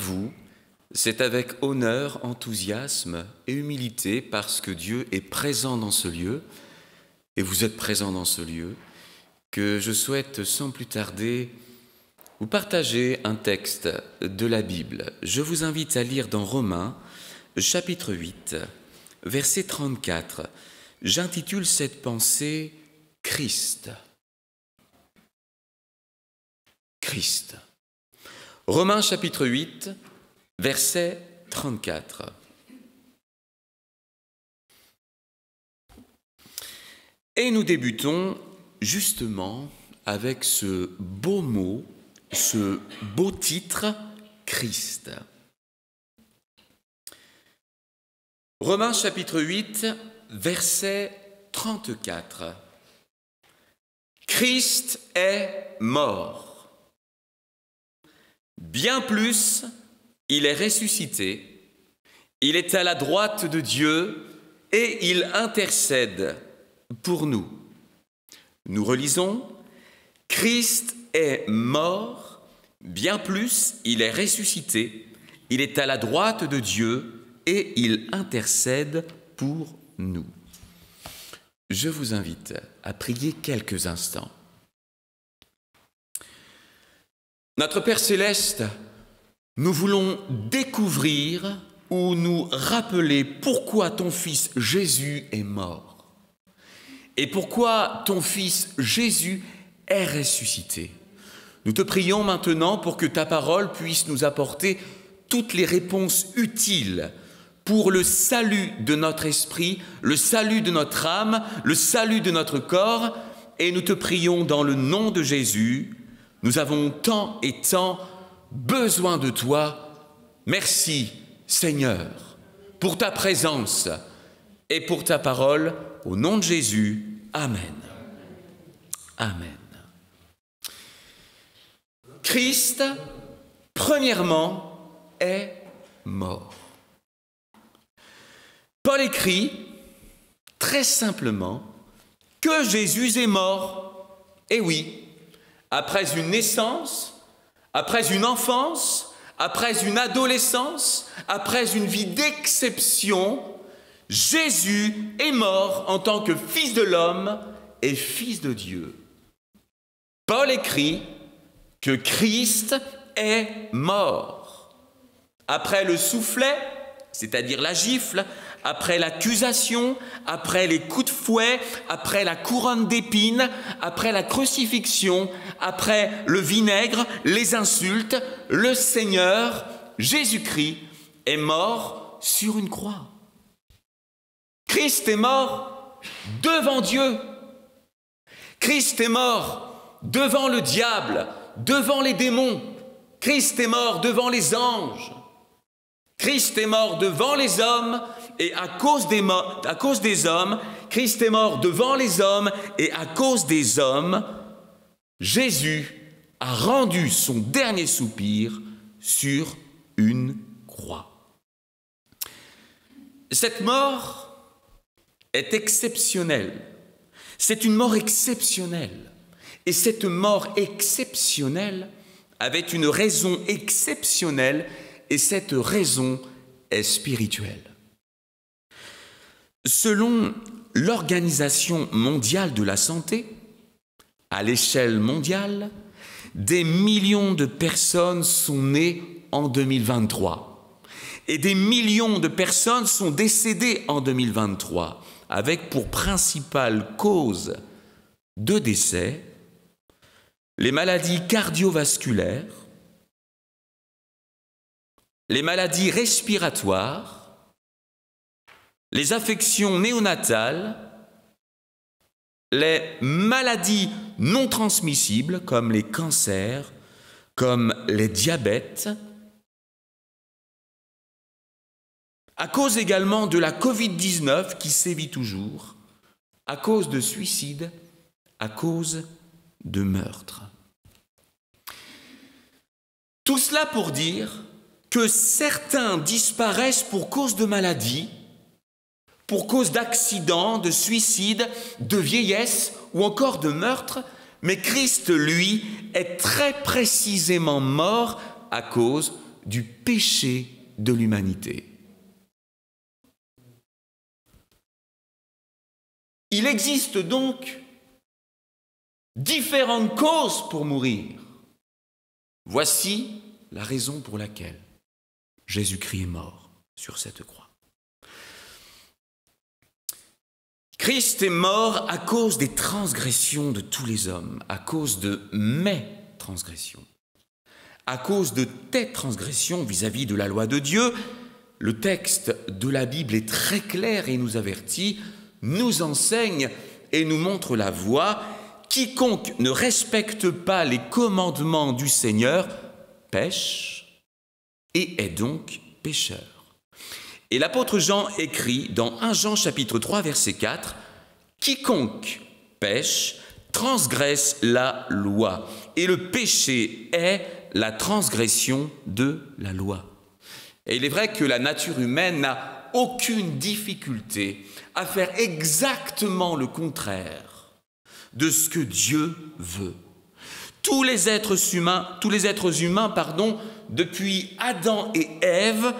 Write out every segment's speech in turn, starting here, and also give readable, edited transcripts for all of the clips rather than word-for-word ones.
vous, c'est avec honneur, enthousiasme et humilité, parce que Dieu est présent dans ce lieu, et vous êtes présent dans ce lieu, que je souhaite sans plus tarder vous partager un texte de la Bible. Je vous invite à lire dans Romains, chapitre 8, verset 34. J'intitule cette pensée « Christ ». Christ. Romains chapitre 8, verset 34. Et nous débutons justement avec ce beau mot, ce beau titre, Christ. Romains chapitre 8, verset 34. Christ est mort. Bien plus, il est ressuscité, il est à la droite de Dieu et il intercède pour nous. Nous relisons, Christ est mort, bien plus, il est ressuscité, il est à la droite de Dieu et il intercède pour nous. Je vous invite à prier quelques instants. Notre Père Céleste, nous voulons découvrir ou nous rappeler pourquoi ton Fils Jésus est mort et pourquoi ton Fils Jésus est ressuscité. Nous te prions maintenant pour que ta parole puisse nous apporter toutes les réponses utiles pour le salut de notre esprit, le salut de notre âme, le salut de notre corps, et nous te prions dans le nom de Jésus. Nous avons tant et tant besoin de toi. Merci, Seigneur, pour ta présence et pour ta parole. Au nom de Jésus, Amen. Amen. Christ, premièrement, est mort. Paul écrit très simplement que Jésus est mort. Et oui, après une naissance, après une enfance, après une adolescence, après une vie d'exception, Jésus est mort en tant que Fils de l'homme et Fils de Dieu. Paul écrit que Christ est mort. Après le soufflet, c'est-à-dire la gifle, après l'accusation, après les coups de fouet, après la couronne d'épines, après la crucifixion, après le vinaigre, les insultes, le Seigneur, Jésus-Christ, est mort sur une croix. Christ est mort devant Dieu. Christ est mort devant le diable, devant les démons. Christ est mort devant les anges. Christ est mort devant les hommes et à cause des hommes, Christ est mort devant les hommes et à cause des hommes, Jésus a rendu son dernier soupir sur une croix. Cette mort est exceptionnelle. C'est une mort exceptionnelle. Et cette mort exceptionnelle avait une raison exceptionnelle. Et cette raison est spirituelle. Selon l'Organisation mondiale de la santé, à l'échelle mondiale, des millions de personnes sont nées en 2023. Et des millions de personnes sont décédées en 2023, avec pour principale cause de décès les maladies cardiovasculaires, les maladies respiratoires, les affections néonatales, les maladies non transmissibles comme les cancers, comme les diabètes, à cause également de la Covid-19 qui sévit toujours, à cause de suicides, à cause de meurtres. Tout cela pour dire que certains disparaissent pour cause de maladie, pour cause d'accidents, de suicides, de vieillesse ou encore de meurtre, mais Christ, lui, est très précisément mort à cause du péché de l'humanité. Il existe donc différentes causes pour mourir. Voici la raison pour laquelle Jésus-Christ est mort sur cette croix. Christ est mort à cause des transgressions de tous les hommes, à cause de mes transgressions, à cause de tes transgressions vis-à-vis de la loi de Dieu. Le texte de la Bible est très clair et nous avertit, nous enseigne et nous montre la voie. Quiconque ne respecte pas les commandements du Seigneur pêche et est donc pécheur. Et l'apôtre Jean écrit dans 1 Jean chapitre 3 verset 4, « Quiconque pêche transgresse la loi, et le péché est la transgression de la loi. » Et il est vrai que la nature humaine n'a aucune difficulté à faire exactement le contraire de ce que Dieu veut. Tous les êtres humains, depuis Adam et Ève,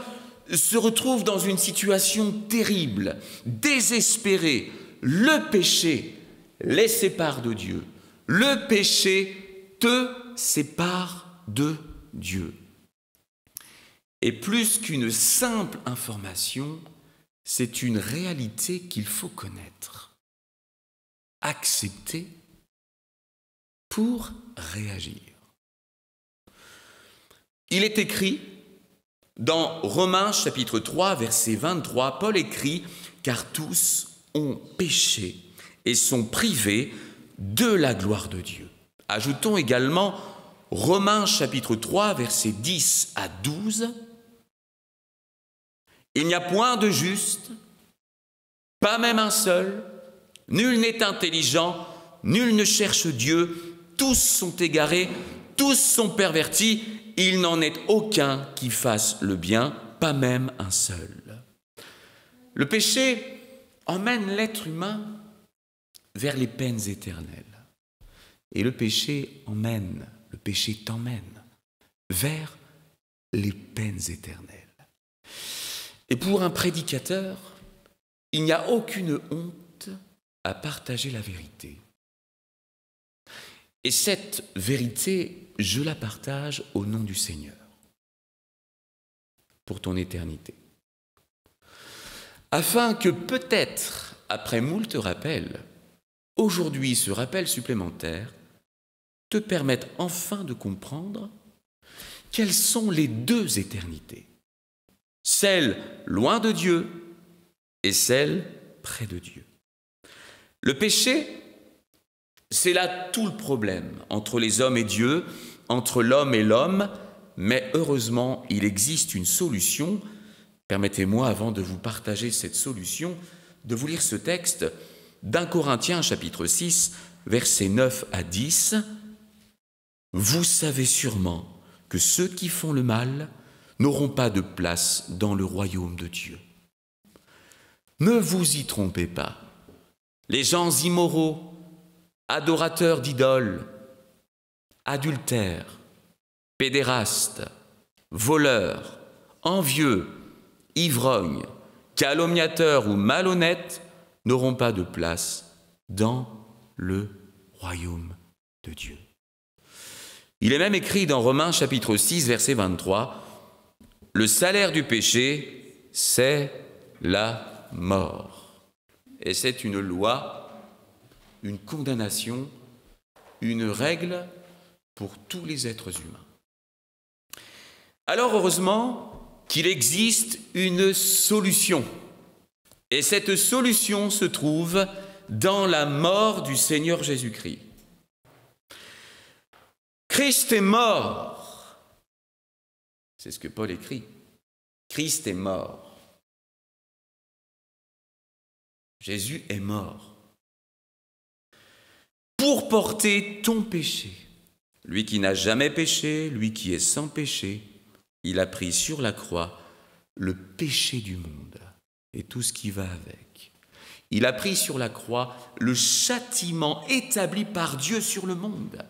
se retrouvent dans une situation terrible, désespérée. Le péché les sépare de Dieu. Le péché te sépare de Dieu. Et plus qu'une simple information, c'est une réalité qu'il faut connaître, accepter pour réagir. Il est écrit dans Romains chapitre 3 verset 23, Paul écrit « Car tous ont péché et sont privés de la gloire de Dieu ». Ajoutons également Romains chapitre 3 versets 10 à 12. « Il n'y a point de juste, pas même un seul, nul n'est intelligent, nul ne cherche Dieu, tous sont égarés, tous sont pervertis, il n'en est aucun qui fasse le bien, pas même un seul. » Le péché emmène l'être humain vers les peines éternelles. Et le péché t'emmène vers les peines éternelles. Et pour un prédicateur, il n'y a aucune honte à partager la vérité. Et cette vérité, je la partage au nom du Seigneur, pour ton éternité. Afin que peut-être, après moult rappels, aujourd'hui ce rappel supplémentaire te permette enfin de comprendre quelles sont les deux éternités, celle loin de Dieu et celle près de Dieu. Le péché, c'est là tout le problème entre les hommes et Dieu, entre l'homme et l'homme, mais heureusement, il existe une solution. Permettez-moi, avant de vous partager cette solution, de vous lire ce texte d'1 Corinthiens chapitre 6, versets 9 à 10. « Vous savez sûrement que ceux qui font le mal n'auront pas de place dans le royaume de Dieu. Ne vous y trompez pas. Les gens immoraux, adorateurs d'idoles, adultères, pédérastes, voleurs, envieux, ivrognes, calomniateurs ou malhonnêtes n'auront pas de place dans le royaume de Dieu. » Il est même écrit dans Romains chapitre 6, verset 23, « Le salaire du péché, c'est la mort. » Et c'est une loi, une condamnation, une règle pour tous les êtres humains. Alors heureusement qu'il existe une solution. Et cette solution se trouve dans la mort du Seigneur Jésus-Christ. Christ est mort. C'est ce que Paul écrit. Christ est mort. Jésus est mort pour porter ton péché. Lui qui n'a jamais péché, lui qui est sans péché, il a pris sur la croix le péché du monde et tout ce qui va avec. Il a pris sur la croix le châtiment établi par Dieu sur le monde.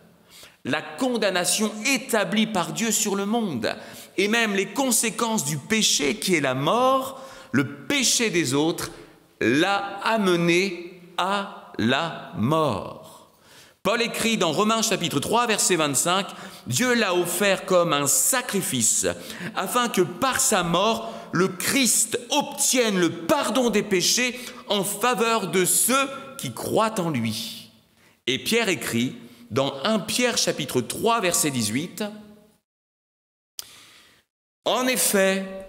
la condamnation établie par Dieu sur le monde, et même les conséquences du péché qui est la mort, le péché des autres l'a amené à la mort. Paul écrit dans Romains chapitre 3, verset 25, « Dieu l'a offert comme un sacrifice, afin que par sa mort, le Christ obtienne le pardon des péchés en faveur de ceux qui croient en lui. » Et Pierre écrit dans 1 Pierre chapitre 3, verset 18, « En effet,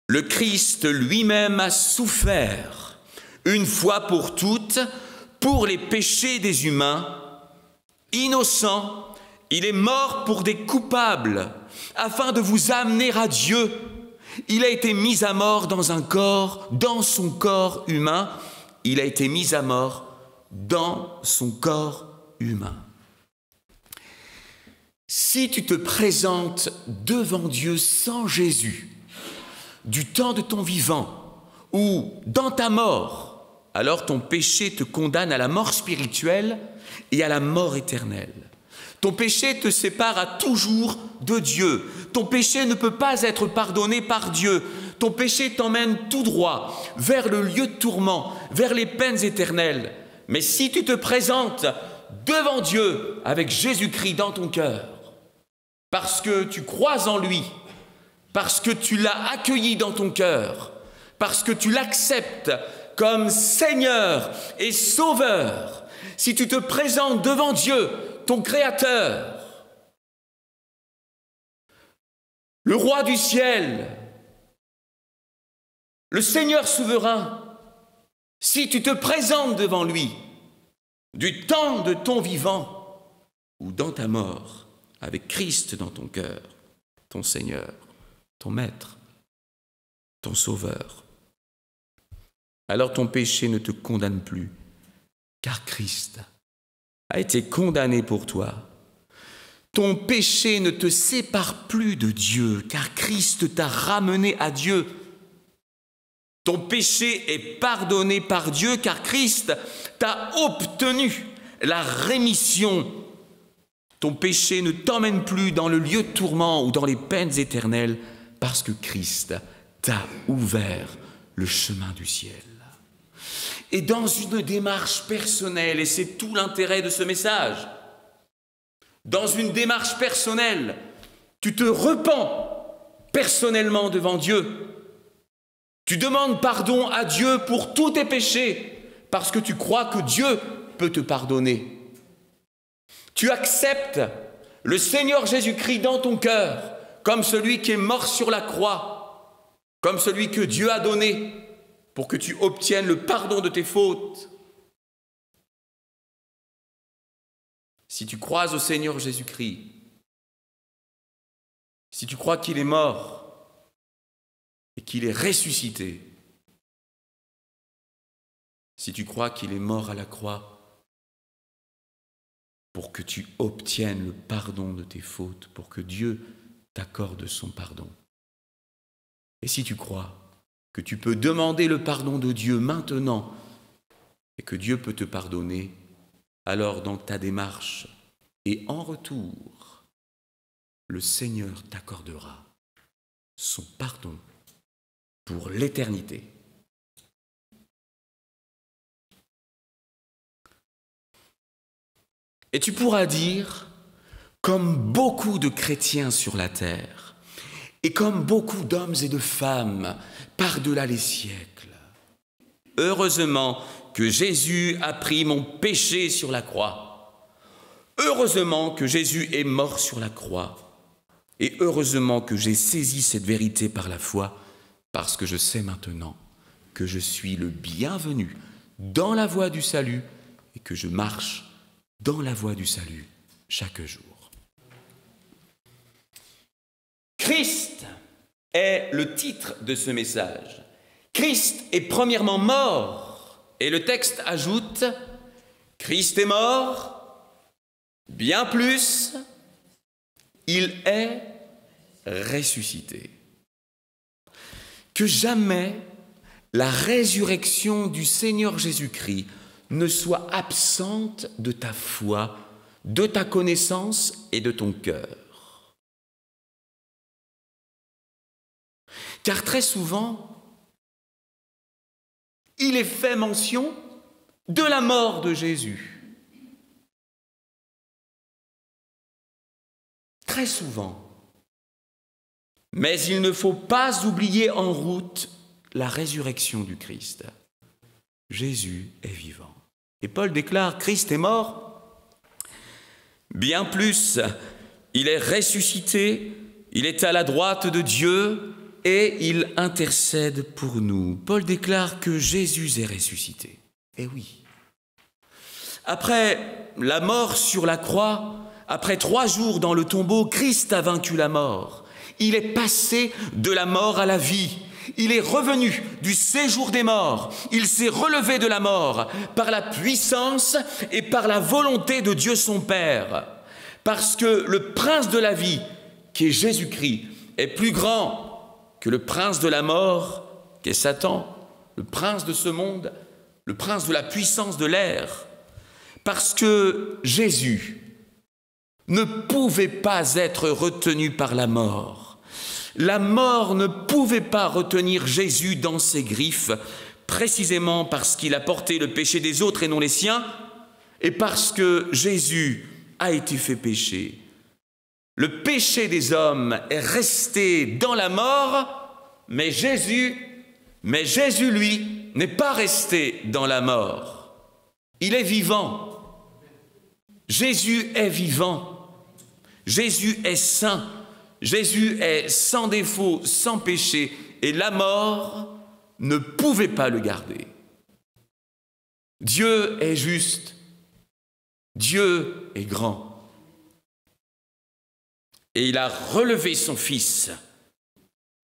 le Christ lui-même a souffert, une fois pour toutes, pour les péchés des humains. Innocent, il est mort pour des coupables, afin de vous amener à Dieu. Il a été mis à mort dans son corps humain. Il a été mis à mort dans son corps humain. » Si tu te présentes devant Dieu sans Jésus, du temps de ton vivant ou dans ta mort, alors ton péché te condamne à la mort spirituelle et à la mort éternelle. Ton péché te sépare à toujours de Dieu. Ton péché ne peut pas être pardonné par Dieu. Ton péché t'emmène tout droit vers le lieu de tourment, vers les peines éternelles. Mais si tu te présentes devant Dieu avec Jésus-Christ dans ton cœur, parce que tu crois en lui, parce que tu l'as accueilli dans ton cœur, parce que tu l'acceptes comme Seigneur et Sauveur, si tu te présentes devant Dieu, ton Créateur, le Roi du ciel, le Seigneur souverain, si tu te présentes devant lui, du temps de ton vivant ou dans ta mort, avec Christ dans ton cœur, ton Seigneur, ton Maître, ton Sauveur, alors ton péché ne te condamne plus, car Christ a été condamné pour toi. Ton péché ne te sépare plus de Dieu, car Christ t'a ramené à Dieu. Ton péché est pardonné par Dieu, car Christ t'a obtenu la rémission. Ton péché ne t'emmène plus dans le lieu de tourment ou dans les peines éternelles, parce que Christ t'a ouvert le chemin du ciel. Et dans une démarche personnelle, et c'est tout l'intérêt de ce message, dans une démarche personnelle, tu te repens personnellement devant Dieu. Tu demandes pardon à Dieu pour tous tes péchés, parce que tu crois que Dieu peut te pardonner. Tu acceptes le Seigneur Jésus-Christ dans ton cœur, comme celui qui est mort sur la croix, comme celui que Dieu a donné, pour que tu obtiennes le pardon de tes fautes. Si tu crois au Seigneur Jésus-Christ, si tu crois qu'il est mort et qu'il est ressuscité, si tu crois qu'il est mort à la croix pour que tu obtiennes le pardon de tes fautes, pour que Dieu t'accorde son pardon, et si tu crois que tu peux demander le pardon de Dieu maintenant et que Dieu peut te pardonner, alors dans ta démarche et en retour, le Seigneur t'accordera son pardon pour l'éternité. Et tu pourras dire, comme beaucoup de chrétiens sur la terre, et comme beaucoup d'hommes et de femmes par-delà les siècles, heureusement que Jésus a pris mon péché sur la croix. Heureusement que Jésus est mort sur la croix. Et heureusement que j'ai saisi cette vérité par la foi, parce que je sais maintenant que je suis le bienvenu dans la voie du salut et que je marche dans la voie du salut chaque jour. Christ est le titre de ce message. Christ est premièrement mort. Et le texte ajoute, Christ est mort, bien plus, il est ressuscité. Que jamais la résurrection du Seigneur Jésus-Christ ne soit absente de ta foi, de ta connaissance et de ton cœur. Car très souvent, il est fait mention de la mort de Jésus. Très souvent. Mais il ne faut pas oublier en route la résurrection du Christ. Jésus est vivant. Et Paul déclare, Christ est mort. Bien plus, il est ressuscité, il est à la droite de Dieu et il intercède pour nous. Paul déclare que Jésus est ressuscité. Eh oui. Après la mort sur la croix, après 3 jours dans le tombeau, Christ a vaincu la mort. Il est passé de la mort à la vie. Il est revenu du séjour des morts. Il s'est relevé de la mort par la puissance et par la volonté de Dieu son Père. Parce que le prince de la vie, qui est Jésus-Christ, est plus grand que le prince de la mort, qui est Satan, le prince de ce monde, le prince de la puissance de l'air. Parce que Jésus ne pouvait pas être retenu par la mort. La mort ne pouvait pas retenir Jésus dans ses griffes, précisément parce qu'il a porté le péché des autres et non les siens, et parce que Jésus a été fait péché. Le péché des hommes est resté dans la mort, mais Jésus, lui, n'est pas resté dans la mort. Il est vivant. Jésus est vivant. Jésus est saint. Jésus est sans défaut, sans péché, et la mort ne pouvait pas le garder. Dieu est juste, Dieu est grand. Et il a relevé son Fils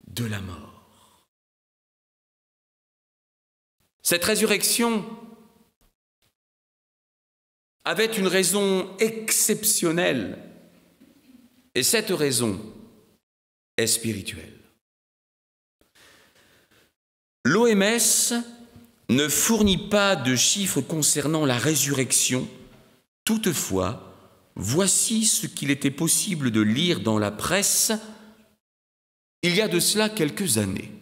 de la mort. Cette résurrection avait une raison exceptionnelle, et cette raison est spirituelle. L'OMS ne fournit pas de chiffres concernant la résurrection. Toutefois, voici ce qu'il était possible de lire dans la presse il y a de cela quelques années.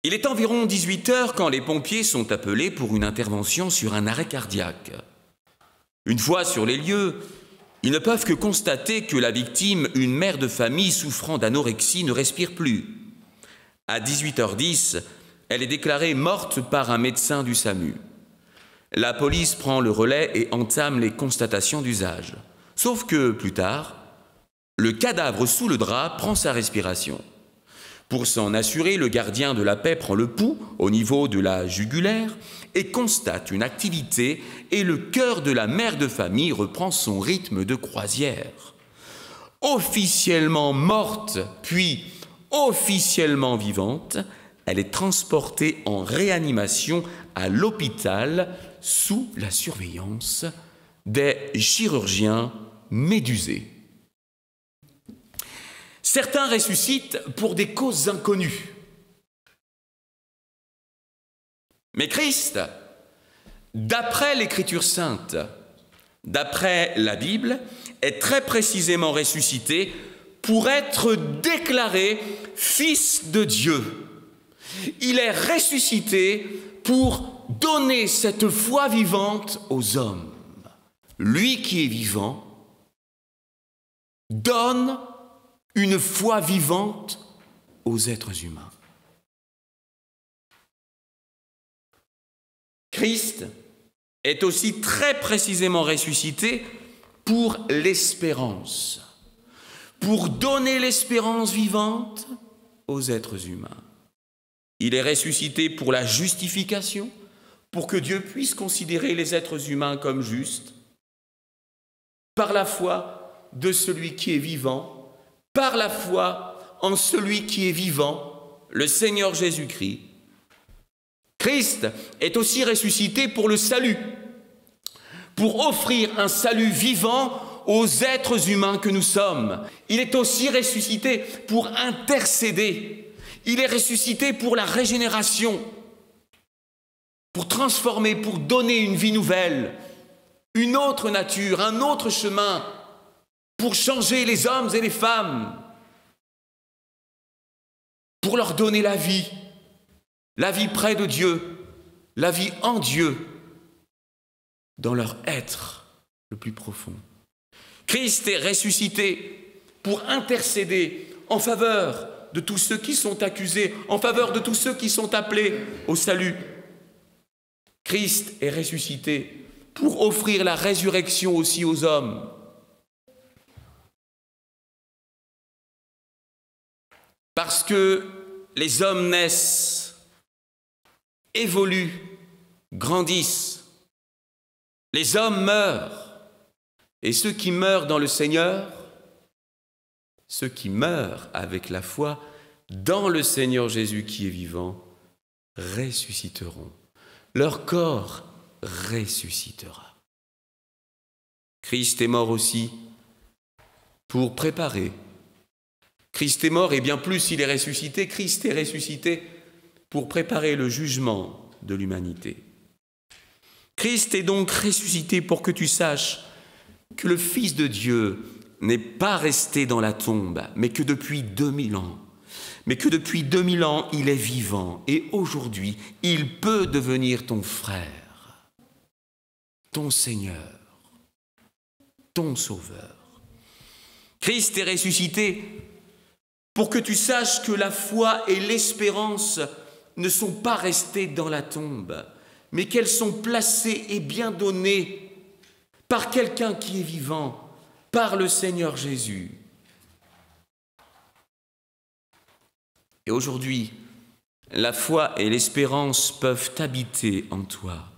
Il est environ 18 heures quand les pompiers sont appelés pour une intervention sur un arrêt cardiaque. Une fois sur les lieux, ils ne peuvent que constater que la victime, une mère de famille souffrant d'anorexie, ne respire plus. À 18h10, elle est déclarée morte par un médecin du SAMU. La police prend le relais et entame les constatations d'usage. Sauf que, plus tard, le cadavre sous le drap prend sa respiration. Pour s'en assurer, le gardien de la paix prend le pouls au niveau de la jugulaire et constate une activité et le cœur de la mère de famille reprend son rythme de croisière. Officiellement morte, puis officiellement vivante, elle est transportée en réanimation à l'hôpital sous la surveillance des chirurgiens médusés. Certains ressuscitent pour des causes inconnues. Mais Christ, d'après l'Écriture sainte, d'après la Bible, est très précisément ressuscité pour être déclaré Fils de Dieu. Il est ressuscité pour donner cette foi vivante aux hommes. Lui qui est vivant donne une foi vivante aux êtres humains. Christ est aussi très précisément ressuscité pour l'espérance, pour donner l'espérance vivante aux êtres humains. Il est ressuscité pour la justification, pour que Dieu puisse considérer les êtres humains comme justes, par la foi de celui qui est vivant, par la foi en celui qui est vivant, le Seigneur Jésus-Christ. Christ est aussi ressuscité pour le salut, pour offrir un salut vivant aux êtres humains que nous sommes. Il est aussi ressuscité pour intercéder. Il est ressuscité pour la régénération, pour transformer, pour donner une vie nouvelle. une autre nature, un autre chemin pour changer les hommes et les femmes, pour leur donner la vie près de Dieu, la vie en Dieu, dans leur être le plus profond. Christ est ressuscité pour intercéder en faveur de tous ceux qui sont accusés, en faveur de tous ceux qui sont appelés au salut. Christ est ressuscité pour offrir la résurrection aussi aux hommes. Parce que les hommes naissent, évoluent, grandissent. Les hommes meurent. Et ceux qui meurent dans le Seigneur, ceux qui meurent avec la foi dans le Seigneur Jésus qui est vivant, ressusciteront. Leur corps ressuscitera. Christ est mort aussi pour préparer. Christ est mort et bien plus il est ressuscité. Christ est ressuscité pour préparer le jugement de l'humanité. Christ est donc ressuscité pour que tu saches que le Fils de Dieu n'est pas resté dans la tombe, mais que depuis 2000 ans, il est vivant et aujourd'hui, il peut devenir ton frère, ton Seigneur, ton Sauveur. Christ est ressuscité pour que tu saches que la foi et l'espérance ne sont pas restées dans la tombe, mais qu'elles sont placées et bien données par quelqu'un qui est vivant, par le Seigneur Jésus. Et aujourd'hui, la foi et l'espérance peuvent habiter en toi.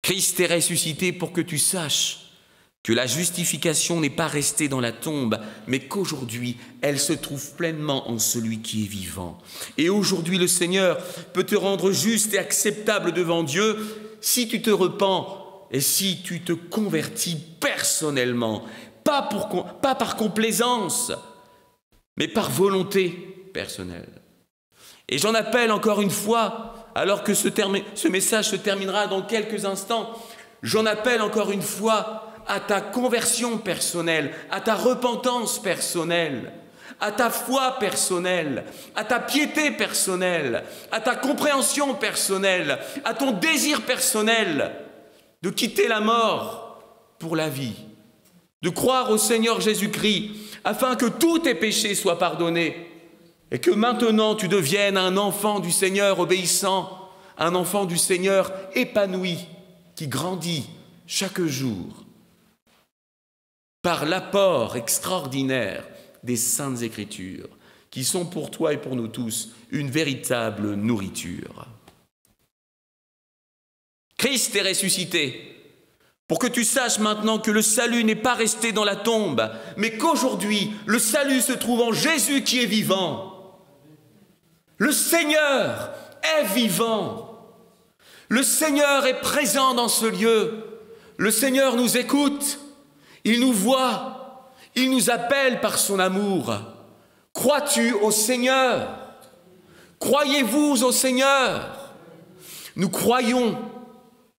Christ est ressuscité pour que tu saches que la justification n'est pas restée dans la tombe, mais qu'aujourd'hui, elle se trouve pleinement en celui qui est vivant. Et aujourd'hui, le Seigneur peut te rendre juste et acceptable devant Dieu si tu te repens et si tu te convertis personnellement, pas par complaisance, mais par volonté personnelle. Et j'en appelle encore une fois, alors que ce message se terminera dans quelques instants, j'en appelle encore une fois à ta conversion personnelle, à ta repentance personnelle, à ta foi personnelle, à ta piété personnelle, à ta compréhension personnelle, à ton désir personnel de quitter la mort pour la vie, de croire au Seigneur Jésus-Christ afin que tous tes péchés soient pardonnés et que maintenant tu deviennes un enfant du Seigneur obéissant, un enfant du Seigneur épanoui qui grandit chaque jour par l'apport extraordinaire des Saintes Écritures qui sont pour toi et pour nous tous une véritable nourriture. Christ est ressuscité pour que tu saches maintenant que le salut n'est pas resté dans la tombe, mais qu'aujourd'hui, le salut se trouve en Jésus qui est vivant. Le Seigneur est vivant. Le Seigneur est présent dans ce lieu. Le Seigneur nous écoute. Il nous voit. Il nous appelle par son amour. Crois-tu au Seigneur? Croyez-vous au Seigneur? Nous croyons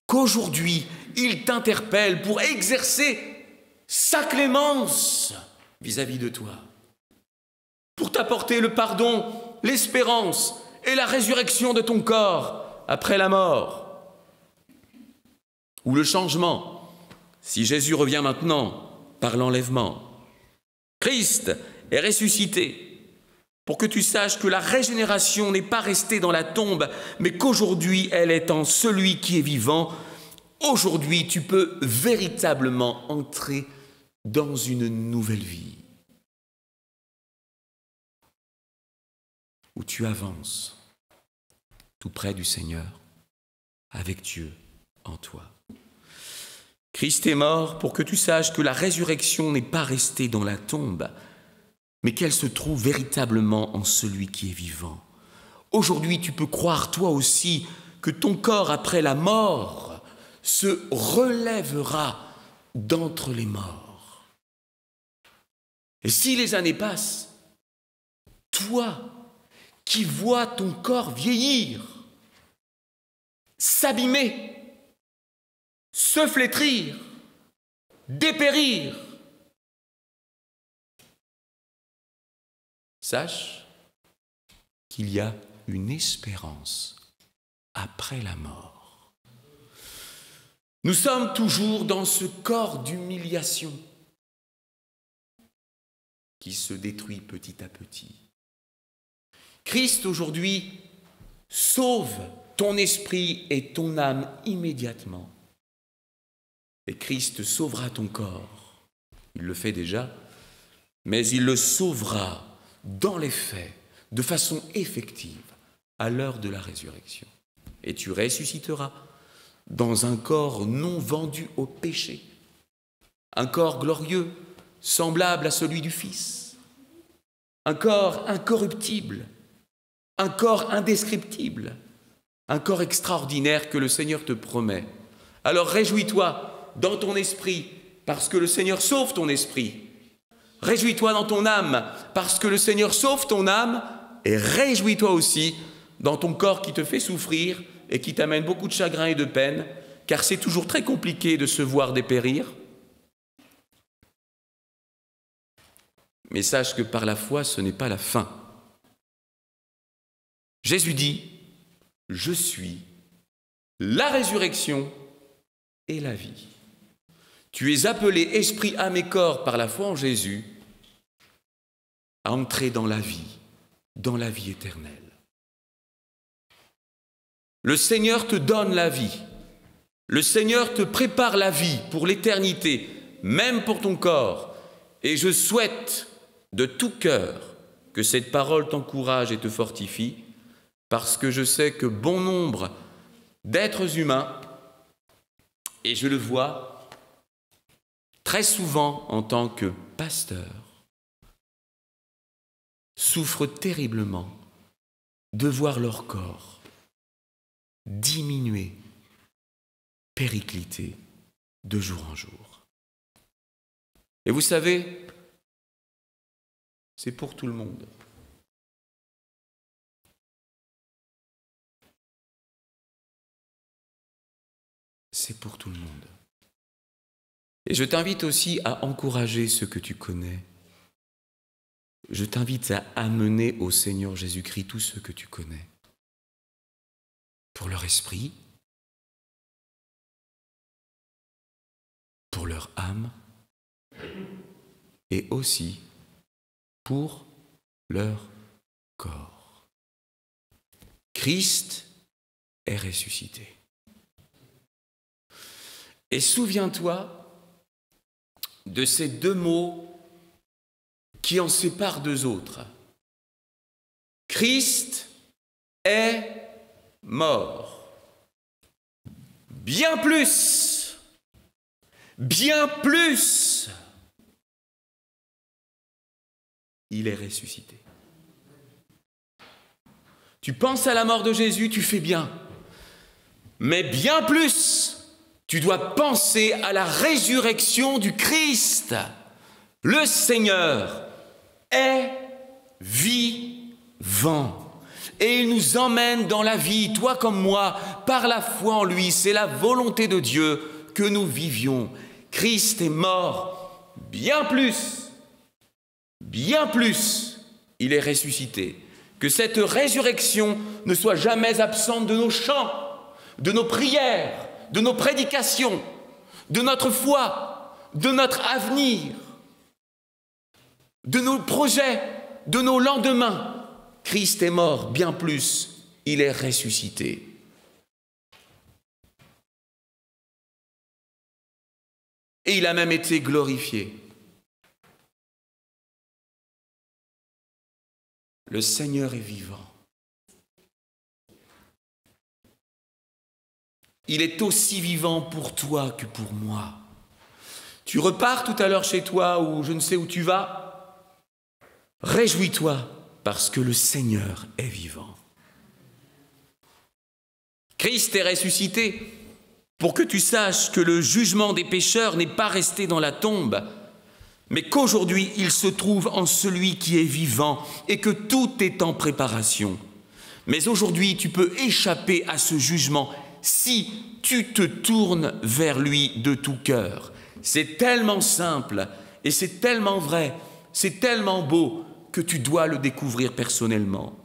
qu'aujourd'hui, il t'interpelle pour exercer sa clémence vis-à-vis de toi, pour t'apporter le pardon, l'espérance et la résurrection de ton corps après la mort, ou le changement, si Jésus revient maintenant par l'enlèvement. Christ est ressuscité pour que tu saches que la régénération n'est pas restée dans la tombe, mais qu'aujourd'hui elle est en celui qui est vivant. Aujourd'hui, tu peux véritablement entrer dans une nouvelle vie où tu avances tout près du Seigneur, avec Dieu en toi. Christ est mort pour que tu saches que la résurrection n'est pas restée dans la tombe, mais qu'elle se trouve véritablement en celui qui est vivant. Aujourd'hui, tu peux croire toi aussi que ton corps après la mort se relèvera d'entre les morts. Et si les années passent, toi qui vois ton corps vieillir, s'abîmer, se flétrir, dépérir. Sache qu'il y a une espérance après la mort. Nous sommes toujours dans ce corps d'humiliation qui se détruit petit à petit. Christ aujourd'hui sauve ton esprit et ton âme immédiatement. Et Christ sauvera ton corps. Il le fait déjà, mais il le sauvera dans les faits, de façon effective, à l'heure de la résurrection. Et tu ressusciteras dans un corps non vendu au péché, un corps glorieux, semblable à celui du Fils, un corps incorruptible, un corps indescriptible, un corps extraordinaire que le Seigneur te promet. Alors réjouis-toi dans ton esprit, parce que le Seigneur sauve ton esprit. Réjouis-toi dans ton âme, parce que le Seigneur sauve ton âme, et réjouis-toi aussi dans ton corps qui te fait souffrir et qui t'amène beaucoup de chagrin et de peine, car c'est toujours très compliqué de se voir dépérir. Mais sache que par la foi, ce n'est pas la fin. Jésus dit, « Je suis la résurrection et la vie. » Tu es appelé esprit, âme et corps par la foi en Jésus à entrer dans la vie éternelle. Le Seigneur te donne la vie. Le Seigneur te prépare la vie pour l'éternité, même pour ton corps. Et je souhaite de tout cœur que cette parole t'encourage et te fortifie, parce que je sais que bon nombre d'êtres humains, et je le vois très souvent en tant que pasteur, souffrent terriblement de voir leur corps diminuer, péricliter de jour en jour. Et vous savez, c'est pour tout le monde. C'est pour tout le monde. Et je t'invite aussi à encourager ceux que tu connais. Je t'invite à amener au Seigneur Jésus-Christ tous ceux que tu connais. Pour leur esprit, pour leur âme, et aussi pour leur corps. Christ est ressuscité. Et souviens-toi de ces deux mots qui en séparent deux autres. Christ est mort. Bien plus, il est ressuscité. Tu penses à la mort de Jésus, tu fais bien. Mais bien plus, tu dois penser à la résurrection du Christ. Le Seigneur est vivant. Et il nous emmène dans la vie, toi comme moi, par la foi en lui. C'est la volonté de Dieu que nous vivions. Christ est mort. Bien plus, il est ressuscité. Que cette résurrection ne soit jamais absente de nos chants, de nos prières, de nos prédications, de notre foi, de notre avenir, de nos projets, de nos lendemains. Christ est mort, bien plus, il est ressuscité. Et il a même été glorifié. Le Seigneur est vivant. Il est aussi vivant pour toi que pour moi. Tu repars tout à l'heure chez toi ou je ne sais où tu vas. Réjouis-toi parce que le Seigneur est vivant. Christ est ressuscité pour que tu saches que le jugement des pécheurs n'est pas resté dans la tombe, mais qu'aujourd'hui il se trouve en celui qui est vivant et que tout est en préparation. Mais aujourd'hui tu peux échapper à ce jugement si tu te tournes vers lui de tout cœur. C'est tellement simple et c'est tellement vrai, c'est tellement beau que tu dois le découvrir personnellement.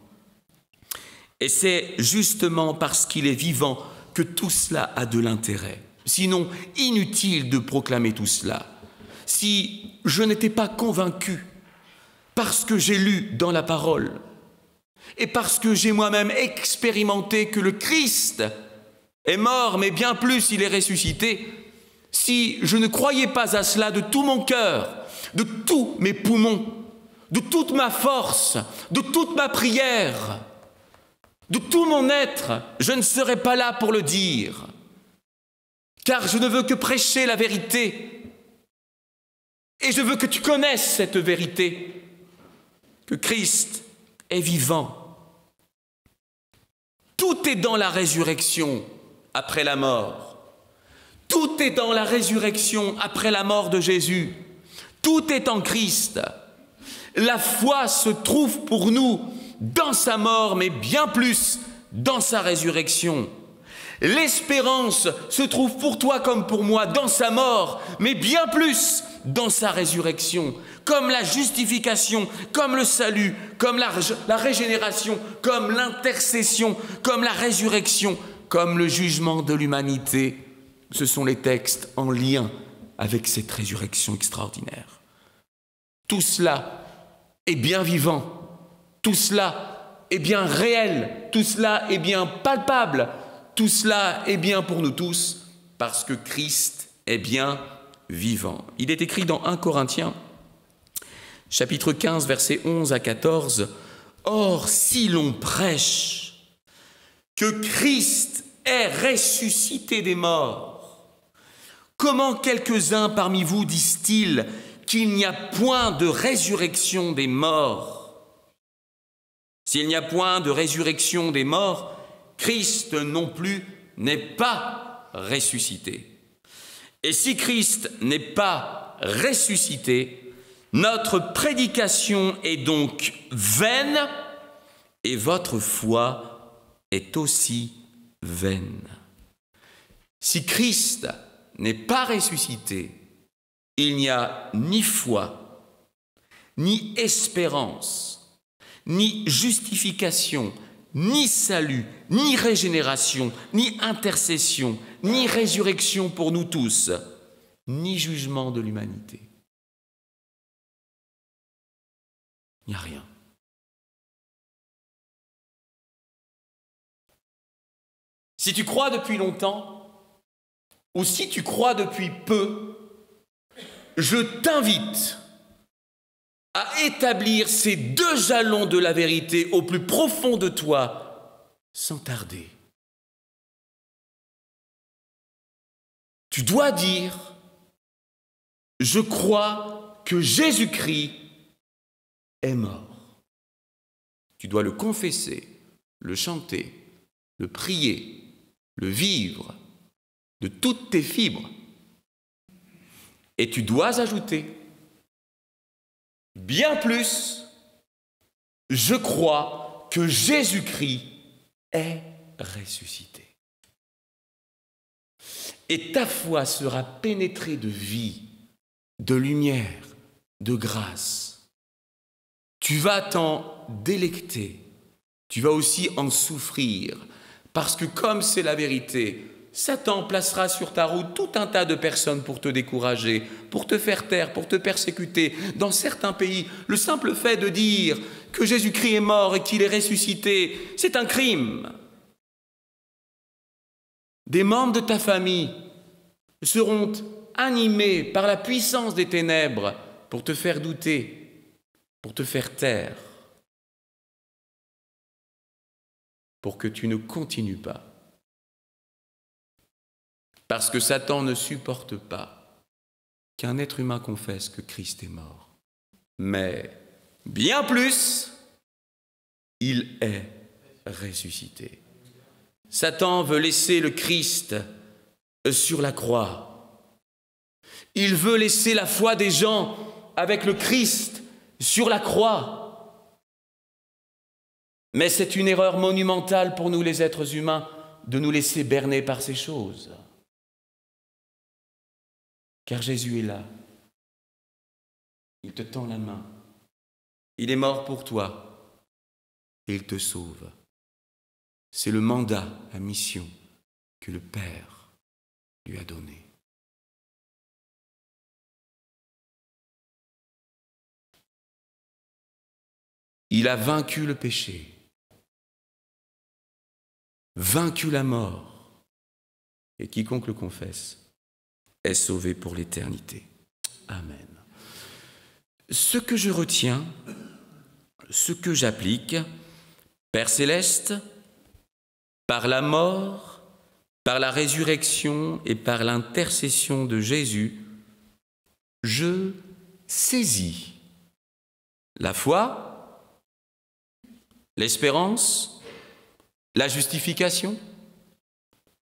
Et c'est justement parce qu'il est vivant que tout cela a de l'intérêt. Sinon, inutile de proclamer tout cela. Si je n'étais pas convaincu, parce que j'ai lu dans la parole, et parce que j'ai moi-même expérimenté que le Christ est mort, mais bien plus, il est ressuscité, si je ne croyais pas à cela de tout mon cœur, de tous mes poumons, de toute ma force, de toute ma prière, de tout mon être, je ne serais pas là pour le dire, car je ne veux que prêcher la vérité, et je veux que tu connaisses cette vérité, que Christ est vivant. Tout est dans la résurrection après la mort. Tout est dans la résurrection après la mort de Jésus. Tout est en Christ. La foi se trouve pour nous dans sa mort, mais bien plus dans sa résurrection. L'espérance se trouve pour toi comme pour moi dans sa mort, mais bien plus dans sa résurrection. Comme la justification, comme le salut, comme la régénération, comme l'intercession, comme la résurrection, comme le jugement de l'humanité. Ce sont les textes en lien avec cette résurrection extraordinaire. Tout cela est bien vivant, tout cela est bien réel, tout cela est bien palpable, tout cela est bien pour nous tous, parce que Christ est bien vivant. Il est écrit dans 1 Corinthiens, chapitre 15, versets 11 à 14, « Or, si l'on prêche que Christ est ressuscité des morts, comment quelques-uns parmi vous disent-ils qu'il n'y a point de résurrection des morts? S'il n'y a point de résurrection des morts, Christ non plus n'est pas ressuscité. Et si Christ n'est pas ressuscité, notre prédication est donc vaine et votre foi est aussi vaine. Si Christ n'est pas ressuscité, il n'y a ni foi, ni espérance, ni justification, ni salut, ni régénération, ni intercession, ni résurrection pour nous tous, ni jugement de l'humanité. Il n'y a rien. Si tu crois depuis longtemps, ou si tu crois depuis peu, je t'invite à établir ces deux jalons de la vérité au plus profond de toi, sans tarder. Tu dois dire, je crois que Jésus-Christ est mort. Tu dois le confesser, le chanter, le prier, le vivre de toutes tes fibres. Et tu dois ajouter, bien plus, je crois que Jésus-Christ est ressuscité. Et ta foi sera pénétrée de vie, de lumière, de grâce. Tu vas t'en délecter, tu vas aussi en souffrir, parce que comme c'est la vérité, Satan placera sur ta route tout un tas de personnes pour te décourager, pour te faire taire, pour te persécuter. Dans certains pays, le simple fait de dire que Jésus-Christ est mort et qu'il est ressuscité, c'est un crime. Des membres de ta famille seront animés par la puissance des ténèbres pour te faire douter, pour te faire taire, pour que tu ne continues pas. Parce que Satan ne supporte pas qu'un être humain confesse que Christ est mort. Mais bien plus, il est ressuscité. Satan veut laisser le Christ sur la croix. Il veut laisser la foi des gens avec le Christ sur la croix. Mais c'est une erreur monumentale pour nous les êtres humains de nous laisser berner par ces choses. Car Jésus est là. Il te tend la main. Il est mort pour toi et il te sauve. C'est le mandat, la mission que le Père lui a donné. Il a vaincu le péché, vaincu la mort, et quiconque le confesse est sauvé pour l'éternité. Amen. Ce que je retiens, ce que j'applique, Père céleste, par la mort, par la résurrection et par l'intercession de Jésus, je saisis la foi, l'espérance, la justification,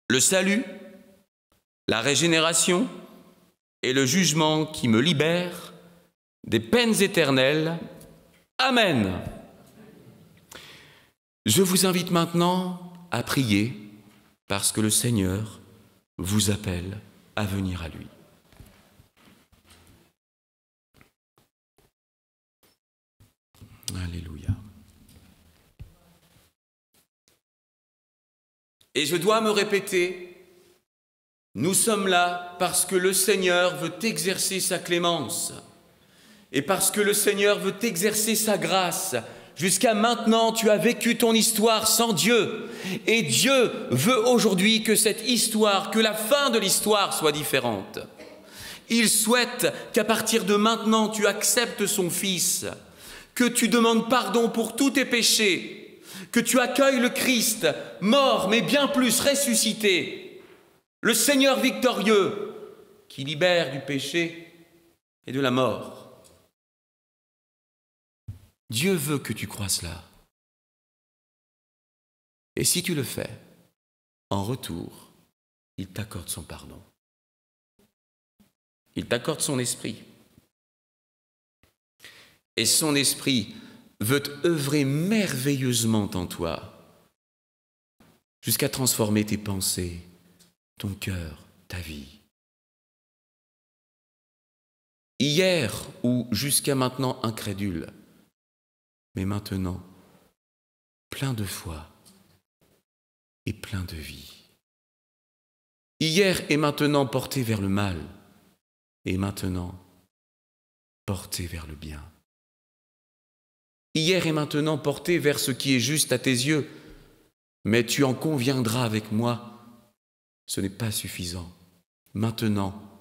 le salut, la régénération et le jugement qui me libère des peines éternelles. Amen. Je vous invite maintenant à prier parce que le Seigneur vous appelle à venir à lui. Alléluia. Et je dois me répéter, nous sommes là parce que le Seigneur veut exercer sa clémence et parce que le Seigneur veut exercer sa grâce. Jusqu'à maintenant, tu as vécu ton histoire sans Dieu et Dieu veut aujourd'hui que cette histoire, que la fin de l'histoire soit différente. Il souhaite qu'à partir de maintenant, tu acceptes son Fils, que tu demandes pardon pour tous tes péchés, que tu accueilles le Christ, mort mais bien plus ressuscité, le Seigneur victorieux qui libère du péché et de la mort. Dieu veut que tu croies cela. Et si tu le fais, en retour, il t'accorde son pardon. Il t'accorde son esprit. Et son esprit veut œuvrer merveilleusement en toi, jusqu'à transformer tes pensées, ton cœur, ta vie. Hier ou jusqu'à maintenant incrédule, mais maintenant plein de foi et plein de vie. Hier et maintenant porté vers le mal, et maintenant porté vers le bien. Hier et maintenant porté vers ce qui est juste à tes yeux, mais tu en conviendras avec moi, ce n'est pas suffisant. Maintenant,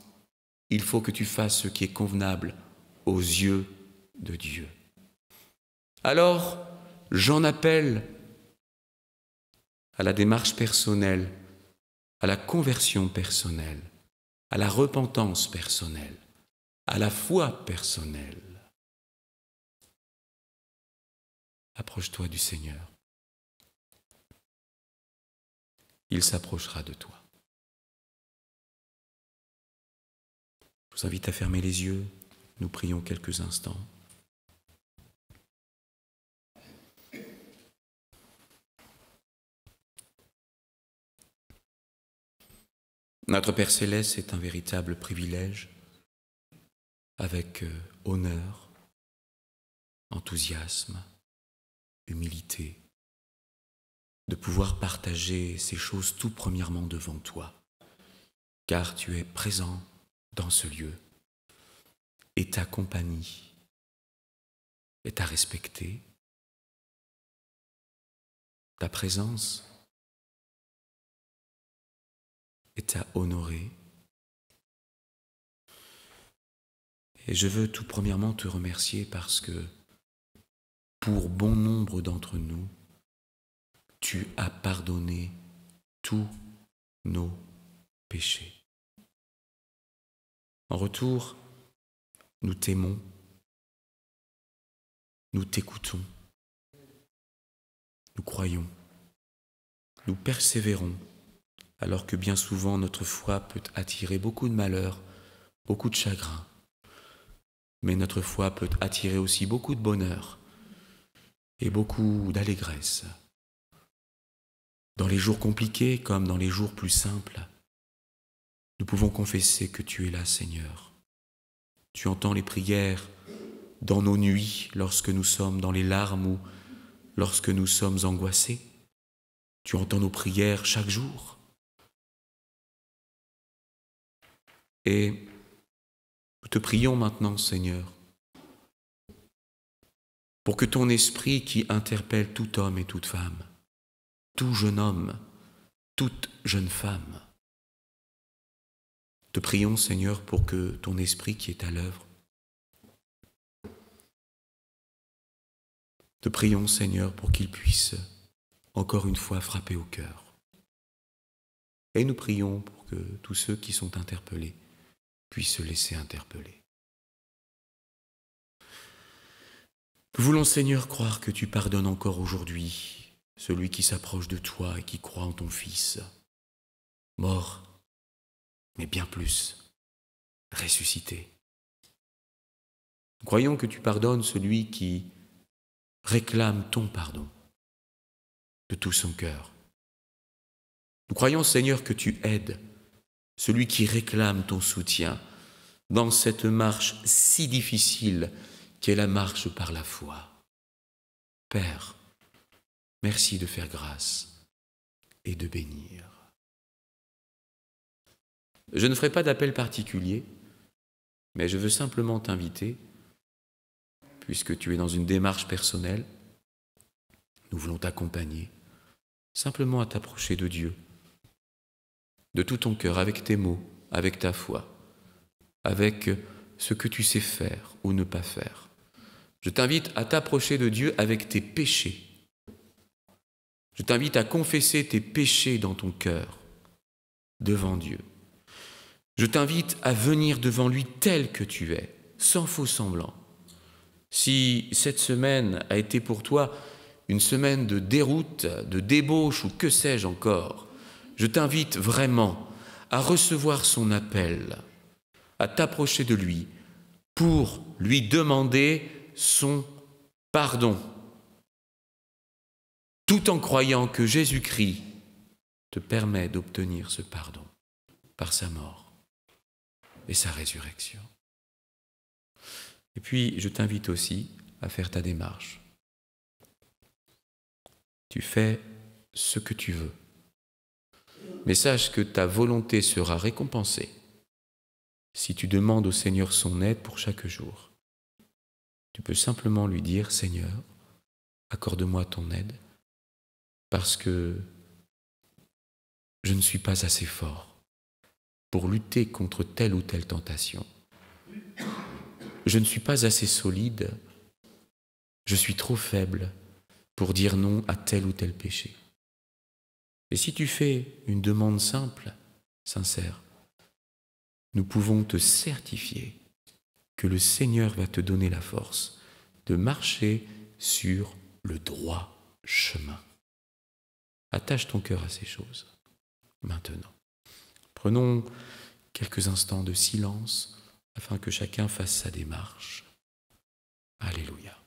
il faut que tu fasses ce qui est convenable aux yeux de Dieu. Alors, j'en appelle à la démarche personnelle, à la conversion personnelle, à la repentance personnelle, à la foi personnelle. Approche-toi du Seigneur. Il s'approchera de toi. Je vous invite à fermer les yeux. Nous prions quelques instants. Notre Père Céleste, c'est un véritable privilège, avec honneur, enthousiasme, humilité, de pouvoir partager ces choses tout premièrement devant toi, car tu es présent dans ce lieu et ta compagnie est à respecter, ta présence est à honorer. Et je veux tout premièrement te remercier parce que pour bon nombre d'entre nous, tu as pardonné tous nos péchés. En retour, nous t'aimons, nous t'écoutons, nous croyons, nous persévérons, alors que bien souvent notre foi peut attirer beaucoup de malheur, beaucoup de chagrin. Mais notre foi peut attirer aussi beaucoup de bonheur et beaucoup d'allégresse. Dans les jours compliqués comme dans les jours plus simples, nous pouvons confesser que tu es là, Seigneur. Tu entends les prières dans nos nuits, lorsque nous sommes dans les larmes ou lorsque nous sommes angoissés. Tu entends nos prières chaque jour. Et nous te prions maintenant, Seigneur, pour que ton esprit qui interpelle tout homme et toute femme, tout jeune homme, toute jeune femme, te prions, Seigneur, pour que ton esprit qui est à l'œuvre, te prions, Seigneur, pour qu'il puisse encore une fois frapper au cœur. Et nous prions pour que tous ceux qui sont interpellés puissent se laisser interpeller. Nous voulons, Seigneur, croire que tu pardonnes encore aujourd'hui celui qui s'approche de toi et qui croit en ton Fils, mort, mais bien plus, ressuscité. Nous croyons que tu pardonnes celui qui réclame ton pardon de tout son cœur. Nous croyons, Seigneur, que tu aides celui qui réclame ton soutien dans cette marche si difficile qu'est la marche par la foi. Père, merci de faire grâce et de bénir. Je ne ferai pas d'appel particulier, mais je veux simplement t'inviter, puisque tu es dans une démarche personnelle, nous voulons t'accompagner, simplement à t'approcher de Dieu, de tout ton cœur, avec tes mots, avec ta foi, avec ce que tu sais faire ou ne pas faire. Je t'invite à t'approcher de Dieu avec tes péchés. Je t'invite à confesser tes péchés dans ton cœur, devant Dieu. Je t'invite à venir devant lui tel que tu es, sans faux semblant. Si cette semaine a été pour toi une semaine de déroute, de débauche ou que sais-je encore, je t'invite vraiment à recevoir son appel, à t'approcher de lui pour lui demander son pardon, tout en croyant que Jésus-Christ te permet d'obtenir ce pardon par sa mort et sa résurrection. Et puis, je t'invite aussi à faire ta démarche. Tu fais ce que tu veux, mais sache que ta volonté sera récompensée si tu demandes au Seigneur son aide pour chaque jour. Tu peux simplement lui dire, Seigneur, accorde-moi ton aide, parce que je ne suis pas assez fort pour lutter contre telle ou telle tentation. Je ne suis pas assez solide, je suis trop faible pour dire non à tel ou tel péché. Et si tu fais une demande simple, sincère, nous pouvons te certifier que le Seigneur va te donner la force de marcher sur le droit chemin. Attache ton cœur à ces choses, maintenant. Prenons quelques instants de silence afin que chacun fasse sa démarche. Alléluia.